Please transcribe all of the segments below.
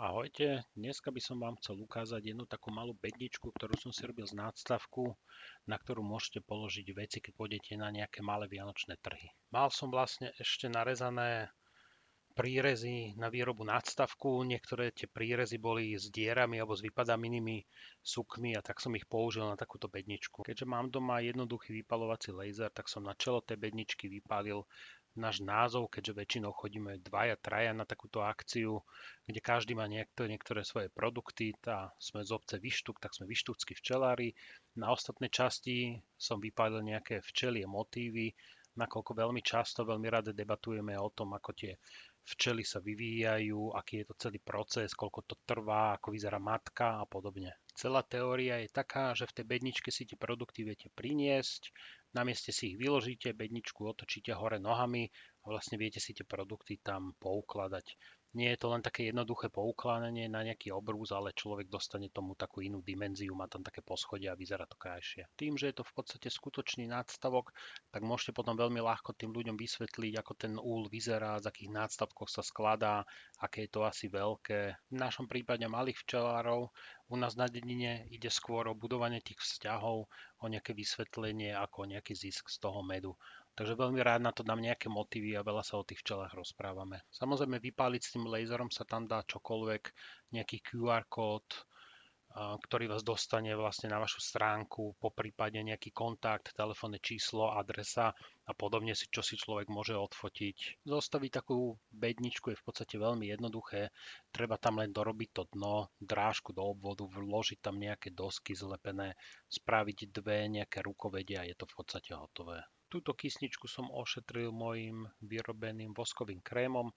Ahojte, dneska by som vám chcel ukázať jednu takú malú bedničku, ktorú som si robil z nadstavku, na ktorú môžete položiť veci, keď pôjdete na nejaké malé vianočné trhy. Mal som vlastne ešte narezané prírezy na výrobu nadstavku, niektoré tie prírezy boli s dierami alebo s vypadanými sukmi a tak som ich použil na takúto bedničku. Keďže mám doma jednoduchý vypaľovací laser, tak som na čelo tej bedničky vypálil náš názov, keďže väčšinou chodíme dvaja, traja na takúto akciu, kde každý má niektoré svoje produkty. Sme z obce Vyštuk, tak sme vyštuckí včelári. Na ostatné časti som vypálil nejaké včelie motívy, nakoľko veľmi často, veľmi rade debatujeme o tom, ako tie včely sa vyvíjajú, aký je to celý proces, koľko to trvá, ako vyzerá matka a podobne. Celá teória je taká, že v tej bedničke si tie produkty viete priniesť, na mieste si ich vyložíte, bedničku otočíte hore nohami a vlastne viete si tie produkty tam poukladať. Nie je to len také jednoduché poukladanie na nejaký obrús, ale človek dostane tomu takú inú dimenziu, má tam také poschodia a vyzerá to krajšie. Tým, že je to v podstate skutočný nadstavok, tak môžete potom veľmi ľahko tým ľuďom vysvetliť, ako ten úl vyzerá, z akých nadstavkov sa skladá, aké je to asi veľké. V našom prípade malých včelárov u nás na dedine ide skôr o budovanie tých vzťahov, o nejaké vysvetlenie, ako o nejaký zisk z toho medu. Takže veľmi rád na to dám nejaké motívy a veľa sa o tých včelách rozprávame. Samozrejme, vypáliť s tým laserom sa tam dá čokoľvek, nejaký QR kód, ktorý vás dostane vlastne na vašu stránku, po prípade nejaký kontakt, telefónne číslo, adresa a podobne, čo si človek môže odfotiť. Zostaviť takú bedničku je v podstate veľmi jednoduché, treba tam len dorobiť to dno, drážku do obvodu, vložiť tam nejaké dosky zlepené, spraviť dve nejaké rukovedia a je to v podstate hotové. Túto kysničku som ošetril mojim vyrobeným voskovým krémom,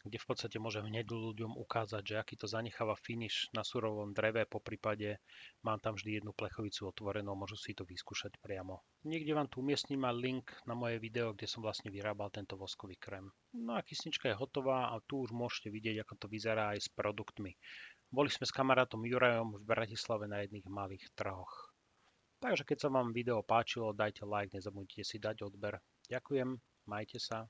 kde v podstate môžem hneď ľuďom ukázať, že aký to zanecháva finish na surovom dreve, po prípade mám tam vždy jednu plechovicu otvorenú, môžu si to vyskúšať priamo. Niekde vám tu umiestním aj link na moje video, kde som vlastne vyrábal tento voskový krém. No a kysnička je hotová a tu už môžete vidieť, ako to vyzerá aj s produktmi. Boli sme s kamarátom Jurajom v Bratislave na jedných malých trhoch. Takže keď sa vám video páčilo, dajte like, nezabudnite si dať odber. Ďakujem, majte sa.